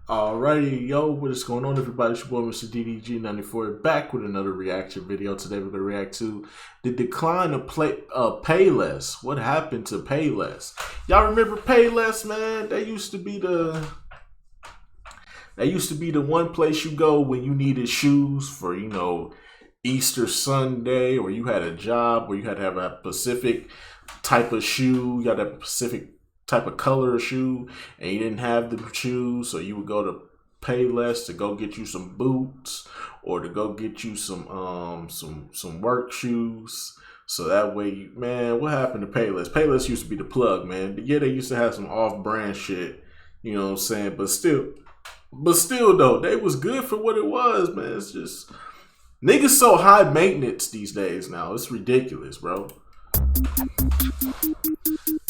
Alrighty, yo, what is going on, everybody? It's your boy, Mr. DDG94, back with another reaction video. Today, we're going to react to the decline of Payless. What happened to Payless? Y'all remember Payless, man? That used to be the one place you go when you needed shoes for, Easter Sunday, or you had a job where you had to have a specific type of shoe. You had a specific type of color of shoe, and you didn't have the shoes, so you would go to Payless to go get you some boots or to go get you some work shoes. So that way, man, what happened to Payless? Payless used to be the plug, man. Yeah, they used to have some off-brand shit, you know what I'm saying? But still though, they was good for what it was, man. It's just niggas so high maintenance these days now. It's ridiculous, bro.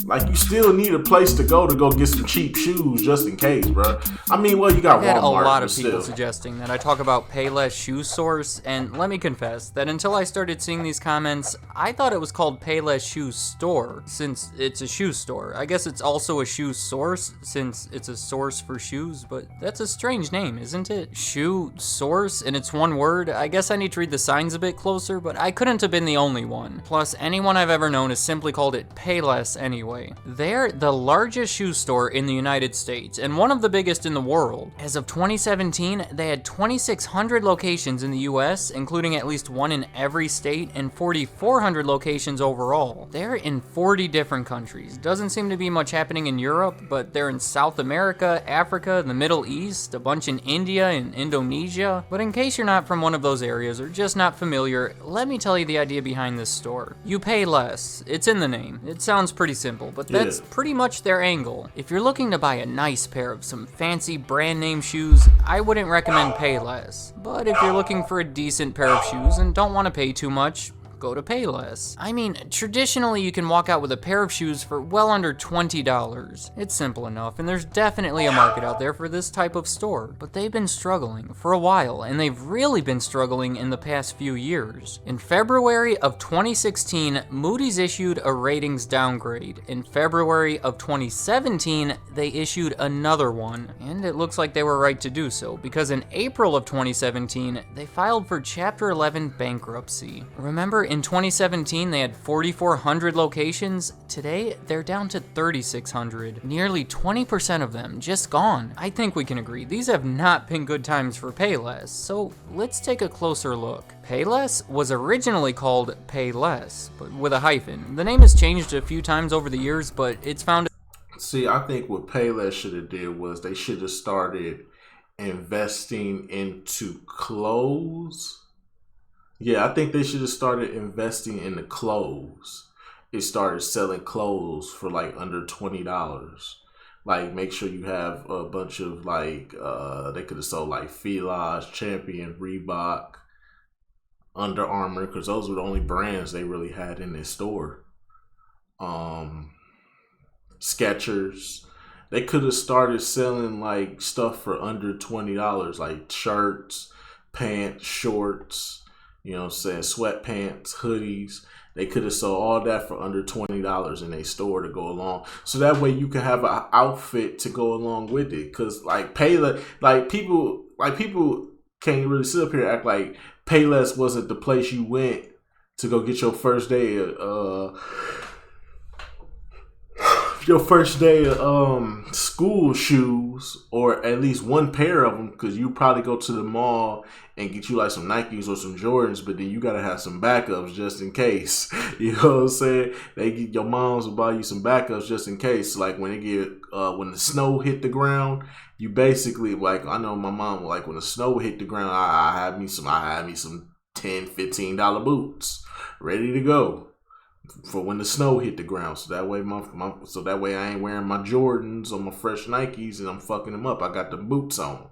Like, you still need a place to go get some cheap shoes just in case, bro. I mean, well, you got Walmart. I've had a lot of people suggesting that I talk about Payless Shoe Source, and let me confess that until I started seeing these comments, I thought it was called Payless Shoe Store, since it's a shoe store. I guess it's also a shoe source, since it's a source for shoes, but that's a strange name, isn't it? Shoe Source, and it's one word? I guess I need to read the signs a bit closer, but I couldn't have been the only one. Plus, anyone I've ever known has simply called it Payless anyway. They're the largest shoe store in the United States and one of the biggest in the world. As of 2017, they had 2,600 locations in the US, including at least one in every state, and 4,400 locations overall. They're in 40 different countries. Doesn't seem to be much happening in Europe, but they're in South America, Africa, the Middle East, a bunch in India and Indonesia. But in case you're not from one of those areas or just not familiar, let me tell you the idea behind this store. You pay less. It's in the name. It sounds pretty simple, but that's pretty much their angle. If you're looking to buy a nice pair of some fancy brand name shoes, I wouldn't recommend Payless. But if you're looking for a decent pair of shoes and don't want to pay too much, go to Payless. I mean, traditionally you can walk out with a pair of shoes for well under $20. It's simple enough, and there's definitely a market out there for this type of store. But they've been struggling for a while, and they've really been struggling in the past few years. In February of 2016, Moody's issued a ratings downgrade. In February of 2017, they issued another one, and it looks like they were right to do so, because in April of 2017, they filed for Chapter 11 bankruptcy. Remember, in 2017, they had 4,400 locations. Today, they're down to 3,600. Nearly 20% of them just gone. I think we can agree, these have not been good times for Payless, so let's take a closer look. Payless was originally called Payless, but with a hyphen. The name has changed a few times over the years, but it's found... See, I think what Payless should have did was they should have started investing into clothes. Yeah, I think they should have started investing in the clothes. It started selling clothes for like under $20. Like, make sure you have a bunch of they could have sold like Fila, Champion, Reebok, Under Armour, because those were the only brands they really had in this store. Skechers. They could have started selling like stuff for under $20, like shirts, pants, shorts. You know what I'm saying? Sweatpants, hoodies. They could have sold all that for under $20 in a store to go along. So that way you can have an outfit to go along with it. Cause like Payless, people can't really sit up here and act like Payless wasn't the place you went to go get your first day of school shoes, or at least one pair of them, because you probably go to the mall and get you like some Nikes or some Jordans, but then you gotta have some backups just in case. You know what I'm saying? Your moms will buy you some backups just in case. Like when when the snow hit the ground, you basically, like, I know my mom, like, when the snow hit the ground, I had me some $10, $15 boots ready to go for when the snow hit the ground. So that way I ain't wearing my Jordans or my fresh Nikes and I'm fucking them up. I got the boots on.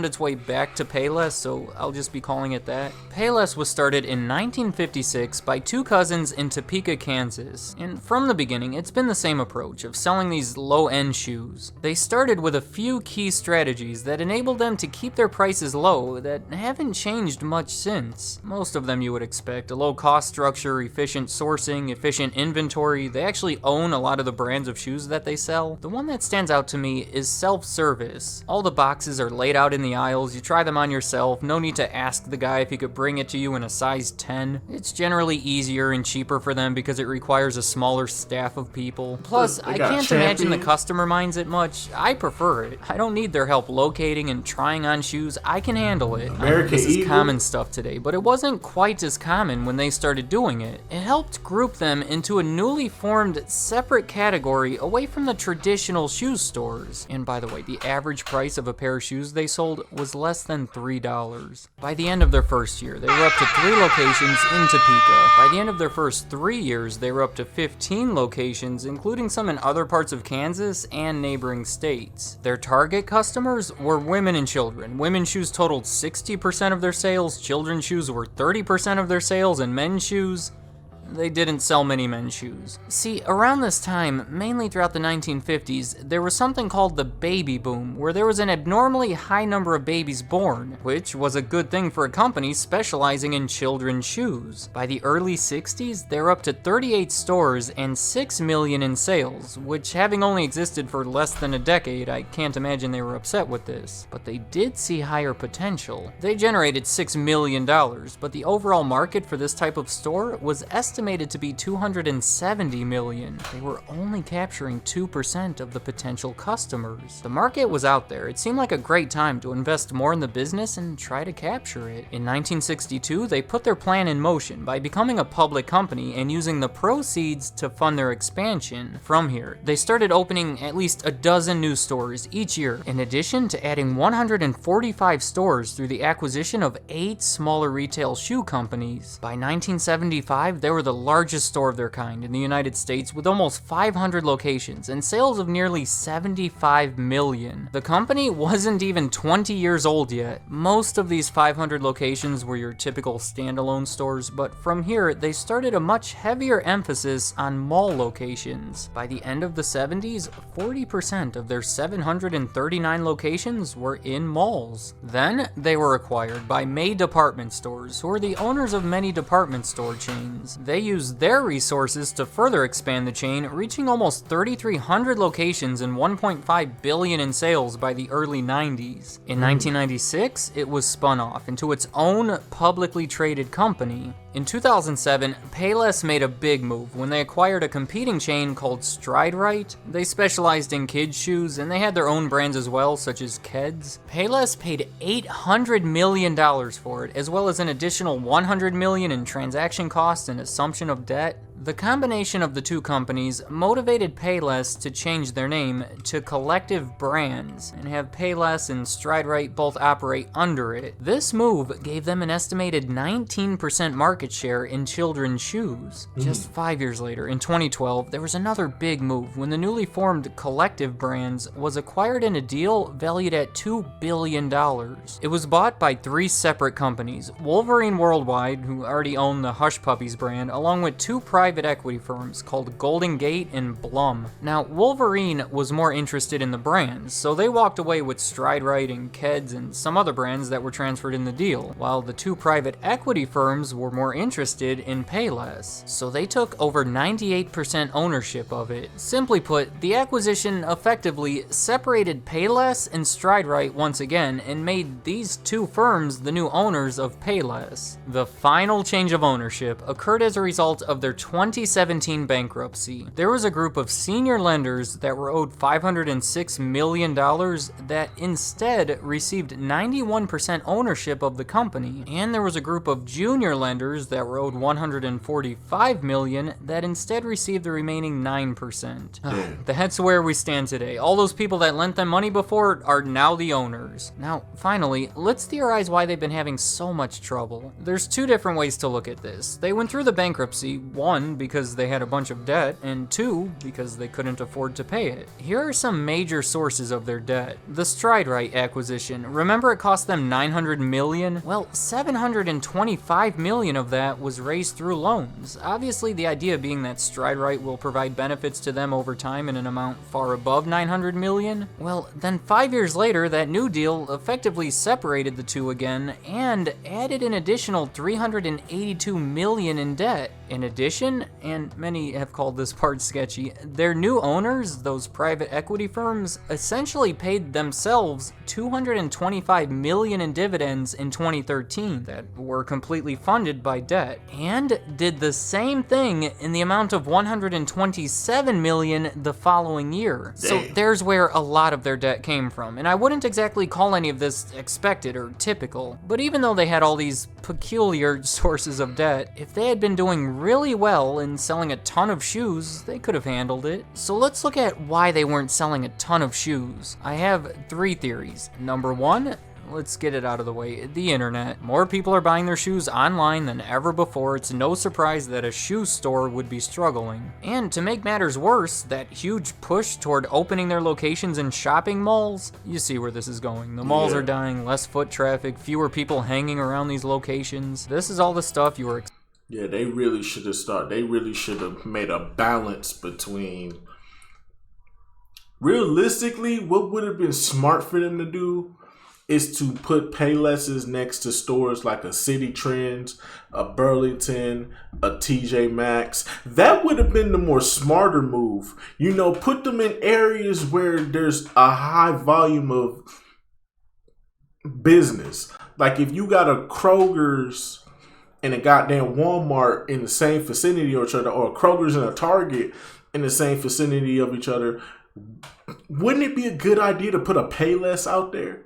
its way back to Payless, so I'll just be calling it that. Payless was started in 1956 by two cousins in Topeka, Kansas, and from the beginning, it's been the same approach of selling these low-end shoes. They started with a few key strategies that enabled them to keep their prices low that haven't changed much since. Most of them you would expect: a low cost structure, efficient sourcing, efficient inventory. They actually own a lot of the brands of shoes that they sell. The one that stands out to me is self-service. All the boxes are laid out in the aisles, you try them on yourself, no need to ask the guy if he could bring it to you in a size 10. It's generally easier and cheaper for them because it requires a smaller staff of people. Plus, I can't imagine the customer minds it much. I prefer it. I don't need their help locating and trying on shoes. I can handle it. This is common stuff today, but it wasn't quite as common when they started doing it. It helped group them into a newly formed separate category away from the traditional shoe stores. And by the way, the average price of a pair of shoes they sold was less than $3. By the end of their first year, they were up to 3 locations in Topeka. By the end of their first 3 years, they were up to 15 locations, including some in other parts of Kansas and neighboring states. Their target customers were women and children. Women's shoes totaled 60% of their sales, children's shoes were 30% of their sales, and men's shoes, they didn't sell many men's shoes. See, around this time, mainly throughout the 1950s, there was something called the baby boom, where there was an abnormally high number of babies born, which was a good thing for a company specializing in children's shoes. By the early 60s, they were up to 38 stores and 6 million in sales, which, having only existed for less than a decade, I can't imagine they were upset with this. But they did see higher potential. They generated $6 million, but the overall market for this type of store was estimated to be $270 million. They were only capturing 2% of the potential customers. The market was out there. It seemed like a great time to invest more in the business and try to capture it. In 1962, they put their plan in motion by becoming a public company and using the proceeds to fund their expansion. From here, they started opening at least a dozen new stores each year, in addition to adding 145 stores through the acquisition of 8 smaller retail shoe companies. By 1975, they were the largest store of their kind in the United States, with almost 500 locations and sales of nearly $75 million. The company wasn't even 20 years old yet. Most of these 500 locations were your typical standalone stores, but from here, they started a much heavier emphasis on mall locations. By the end of the 70s, 40% of their 739 locations were in malls. Then, they were acquired by May Department Stores, who are the owners of many department store chains. They used their resources to further expand the chain, reaching almost 3,300 locations and $1.5 billion in sales by the early 90s. In 1996, it was spun off into its own publicly traded company. In 2007, Payless made a big move when they acquired a competing chain called Stride. They specialized in kids' shoes, and they had their own brands as well, such as Keds. Payless paid $800 million for it, as well as an additional $100 million in transaction costs and assumption of debt. The combination of the two companies motivated Payless to change their name to Collective Brands and have Payless and Stride both operate under it. This move gave them an estimated 19% market share in children's shoes. Just 5 years later, in 2012, there was another big move when the newly formed Collective Brands was acquired in a deal valued at $2 billion. It was bought by 3 separate companies: Wolverine Worldwide, who already owned the Hush Puppies brand, along with 2 private equity firms called Golden Gate and Blum. Now, Wolverine was more interested in the brands, so they walked away with Stride and Keds and some other brands that were transferred in the deal, while the 2 private equity firms were more interested in Payless, so they took over 98% ownership of it. Simply put, the acquisition effectively separated Payless and Stride once again and made these 2 firms the new owners of Payless. The final change of ownership occurred as a result of their 2017 bankruptcy. There was a group of senior lenders that were owed $506 million that instead received 91% ownership of the company, and there was a group of junior lenders that were owed $145 million that instead received the remaining 9%. That's where we stand today. All those people that lent them money before are now the owners. Now, finally, let's theorize why they've been having so much trouble. There's 2 different ways to look at this. They went through the bankruptcy, one, one, because they had a bunch of debt, and two, because they couldn't afford to pay it. Here are some major sources of their debt. The StrideRite acquisition. Remember it cost them $900 million? Well, $725 million of that was raised through loans. Obviously, the idea being that StrideRite will provide benefits to them over time in an amount far above $900 million. Well, then 5 years later, that new deal effectively separated the two again and added an additional $382 million in debt. In addition, and many have called this part sketchy, their new owners, those private equity firms, essentially paid themselves $225 million in dividends in 2013 that were completely funded by debt, and did the same thing in the amount of $127 million the following year. So there's where a lot of their debt came from, and I wouldn't exactly call any of this expected or typical, but even though they had all these peculiar sources of debt, if they had been doing really well in selling a ton of shoes, they could have handled it. So let's look at why they weren't selling a ton of shoes. I have 3 theories. Number 1, let's get it out of the way. The internet. More people are buying their shoes online than ever before. It's no surprise that a shoe store would be struggling. And to make matters worse, that huge push toward opening their locations in shopping malls, you see where this is going. The malls are dying, less foot traffic, fewer people hanging around these locations. This is all the stuff you were Yeah, they really should have started. They really should have made a balance between. Realistically, what would have been smart for them to do is to put Paylesses next to stores like a City Trends, a Burlington, a TJ Maxx. That would have been the more smarter move. You know, put them in areas where there's a high volume of business. Like if you got a Kroger's and a goddamn Walmart in the same vicinity of each other, or a Kroger's and a Target in the same vicinity of each other, wouldn't it be a good idea to put a Payless out there?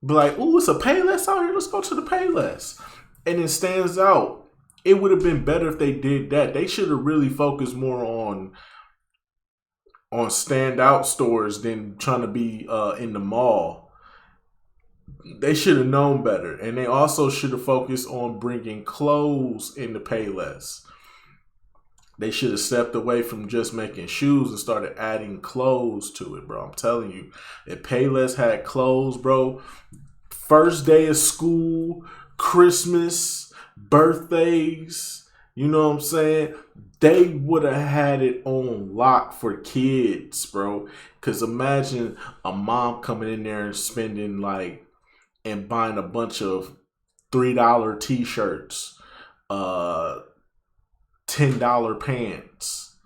Be like, ooh, it's a Payless out here. Let's go to the Payless. And it stands out. It would have been better if they did that. They should have really focused more on standout stores than trying to be in the mall. They should have known better. And they also should have focused on bringing clothes into Payless. They should have stepped away from just making shoes and started adding clothes to it, bro. I'm telling you, if Payless had clothes, bro, first day of school, Christmas, birthdays, you know what I'm saying? They would have had it on lock for kids, bro. Because imagine a mom coming in there and spending and buying a bunch of $3 t-shirts, $10 pants,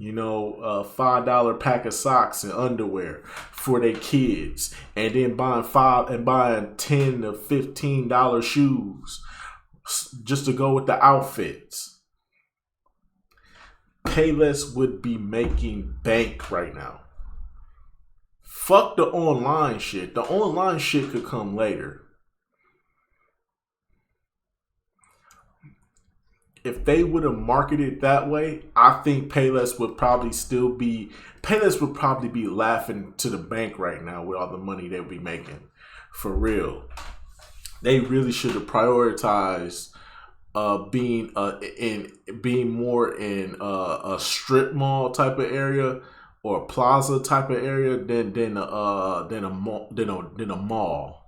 $5 pack of socks and underwear for their kids, and then buying $10 to $15 shoes just to go with the outfits. Payless would be making bank right now. Fuck the online shit. The online shit could come later. If they would have marketed that way, I think Payless would probably be laughing to the bank right now with all the money they'll be making. For real. They really should have prioritized being more in a strip mall type of area or a plaza type of area than a mall.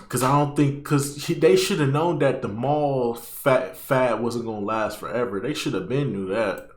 Because they should have known that the mall fad wasn't going to last forever. They should have been knew that.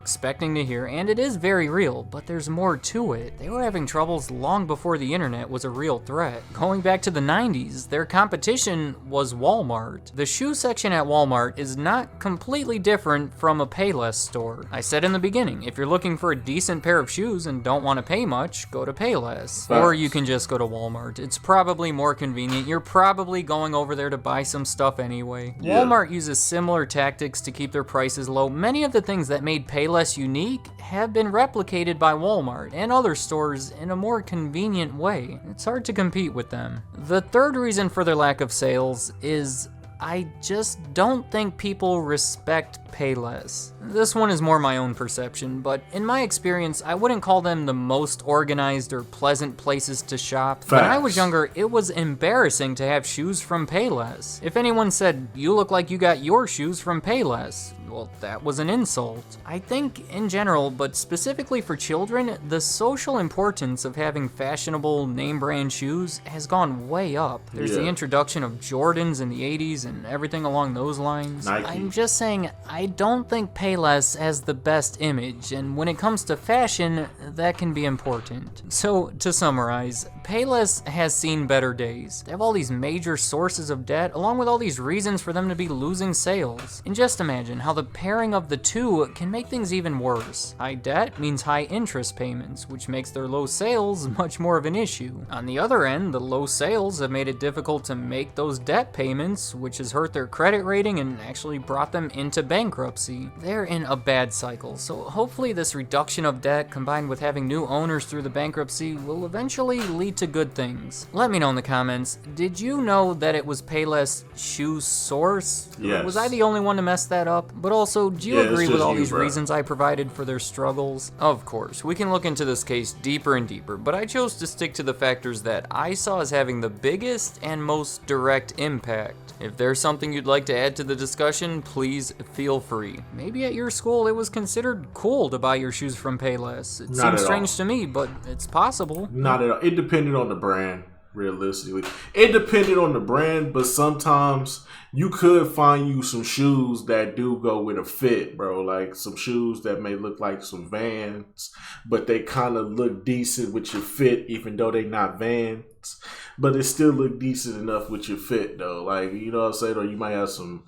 Expecting to hear, and it is very real, but there's more to it. They were having troubles long before the internet was a real threat. Going back to the 90s, their competition was Walmart. The shoe section at Walmart is not completely different from a Payless store. I said in the beginning, if you're looking for a decent pair of shoes and don't want to pay much, go to Payless. Or you can just go to Walmart. It's probably more convenient. You're probably going over there to buy some stuff anyway. Yeah. Walmart uses similar tactics to keep their prices low. Many of the things that made Payless unique have been replicated by Walmart and other stores in a more convenient way. It's hard to compete with them. The third reason for their lack of sales is I just don't think people respect Payless. This one is more my own perception, but in my experience, I wouldn't call them the most organized or pleasant places to shop. Facts. When I was younger, it was embarrassing to have shoes from Payless. If anyone said, "You look like you got your shoes from Payless," well, that was an insult. I think in general, but specifically for children, the social importance of having fashionable name brand shoes has gone way up. There's the introduction of Jordans in the 80s and everything along those lines. Nike. I'm just saying, I don't think Payless has the best image, and when it comes to fashion, that can be important. So, to summarize, Payless has seen better days. They have all these major sources of debt, along with all these reasons for them to be losing sales. And just imagine how the pairing of the two can make things even worse. High debt means high interest payments, which makes their low sales much more of an issue. On the other end, the low sales have made it difficult to make those debt payments, which has hurt their credit rating and actually brought them into bankruptcy. They're in a bad cycle, so hopefully this reduction of debt combined with having new owners through the bankruptcy will eventually lead to good things. Let me know in the comments, did you know that it was Payless Shoe Source? Yes. Was I the only one to mess that up? But also, do you agree with all these reasons I provided for their struggles? Of course, we can look into this case deeper and deeper, but I chose to stick to the factors that I saw as having the biggest and most direct impact. If there's something you'd like to add to the discussion, please feel free. Maybe at your school it was considered cool to buy your shoes from Payless. It seems strange to me, but it's possible. Not at all. It depended on the brand, realistically. It depended on the brand, but sometimes you could find you some shoes that do go with a fit, bro. Like some shoes that may look like some Vans, but they kind of look decent with your fit, even though they not Vans. But it still look decent enough with your fit, though. Like, you know what I'm saying? Or you might have some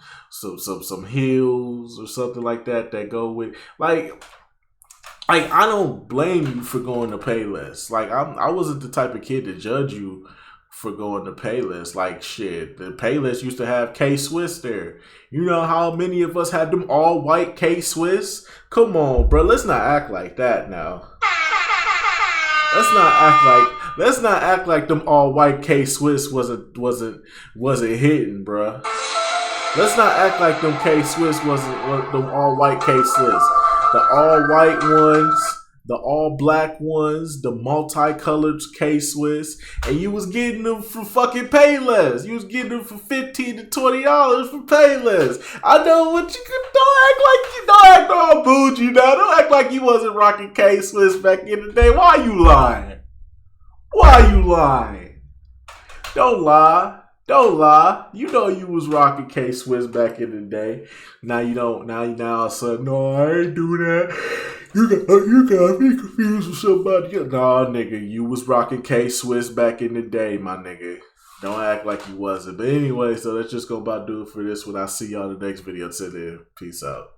heels or something like that go with, like I don't blame you for going to Payless. Like I wasn't the type of kid to judge you for going to Payless. Like shit, the Payless used to have K-Swiss there. You know how many of us had them all white K-Swiss? Come on, bro. Let's not act like that now. Let's not act like them all white K-Swiss wasn't hitting, bruh. Let's not act like them K-Swiss wasn't them all white K-Swiss. The all white ones, the all black ones, the multicolored K-Swiss, and you was getting them for fucking Payless. You was getting them for $15 to $20 for Payless. I know what you could. Don't act all bougie now. Don't act like you wasn't rocking K-Swiss back in the day. Why you lying? Don't lie. Don't lie. You know you was rocking K-Swiss back in the day. Now you don't. Now all of a sudden, no, I ain't do that. You got me confused with somebody else. Nah, nigga, you was rocking K-Swiss back in the day, my nigga. Don't act like you wasn't. But anyway, so let's just go about do it for this one. I'll see y'all in the next video. Till then, peace out.